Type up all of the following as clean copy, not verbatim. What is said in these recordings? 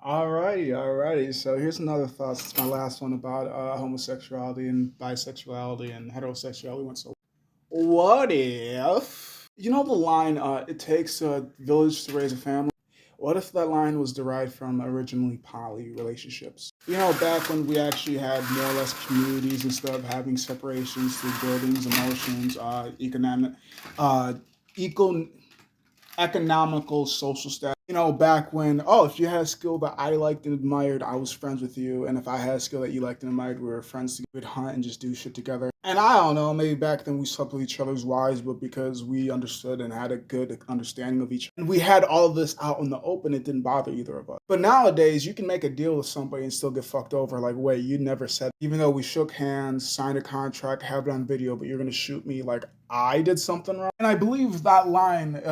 Alrighty. So here's another thought. It's my last one about homosexuality and bisexuality and heterosexuality. So, what if the line? It takes a village to raise a family. What if that line was derived from originally poly relationships? Back when we actually had more or less communities instead of having separations through buildings, emotions, uh, eco economical social status. Back when, if you had a skill that I liked and admired, I was friends with you. And if I had a skill that you liked and admired, we were friends together. We'd hunt and just do shit together. And I don't know, maybe back then we slept with each other's wives, but because we understood and had a good understanding of each other, and we had all of this out in the open, it didn't bother either of us. But nowadays, you can make a deal with somebody and still get fucked over. Like, wait, you never said, even though we shook hands, signed a contract, have it on video, but you're gonna shoot me like I did something wrong. And I believe that line,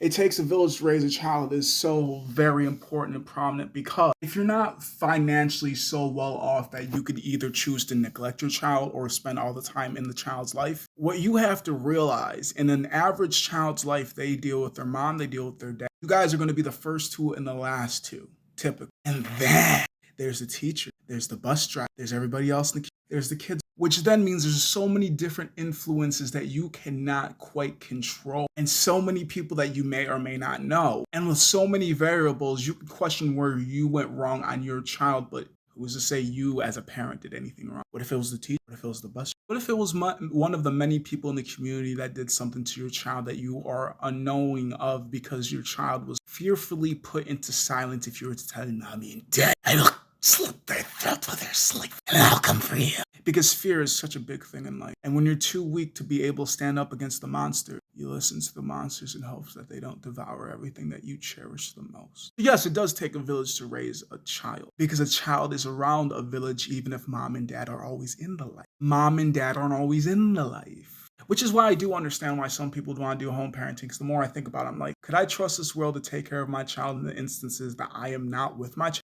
it takes a village to raise a child is so very important and prominent because if you're not financially so well off that you could either choose to neglect your child or spend all the time in the child's life, what you have to realize in an average child's life, they deal with their mom, they deal with their dad. You guys are going to be the first two and the last two, typically. And then there's the teacher, there's the bus driver, there's everybody else in the there's the kids, which then means there's so many different influences that you cannot quite control, and so many people that you may or may not know. And with so many variables, you could question where you went wrong on your child, but who's to say you as a parent did anything wrong? What if it was the teacher? What if it was the bus? What if it was one of the many people in the community that did something to your child that you are unknowing of because your child was fearfully put into silence if you were to tell him, mommy and dad, I will slit their throat with their slick and I'll come for you. Because fear is such a big thing in life. And when you're too weak to be able to stand up against the monster, you listen to the monsters in hopes that they don't devour everything that you cherish the most. Yes, it does take a village to raise a child because a child is around a village even if mom and dad are always in the life. Mom and dad aren't always in the life. Which is why I do understand why some people want to do home parenting. Because the more I think about it, I'm like, could I trust this world to take care of my child in the instances that I am not with my child?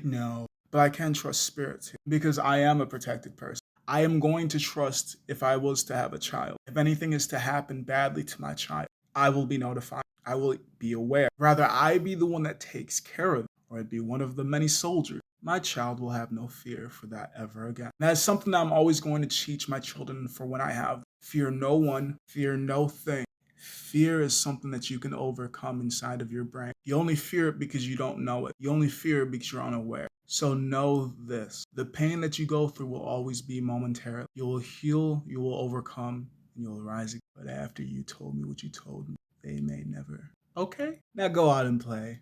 No, but I can trust spirits because I am a protected person. I am going to trust if I was to have a child. If anything is to happen badly to my child, I will be notified. I will be aware. Rather, I be the one that takes care of it, or I'd be one of the many soldiers. My child will have no fear for that ever again. That's something that I'm always going to teach my children for when I have. Fear no one, fear no thing. Fear is something that you can overcome inside of your brain. You only fear it because you don't know it. You only fear it because you're unaware. So know this. The pain that you go through will always be momentary. You will heal, you will overcome, and you'll rise again. But after you told me what you told me, they may never. Okay? Now go out and play.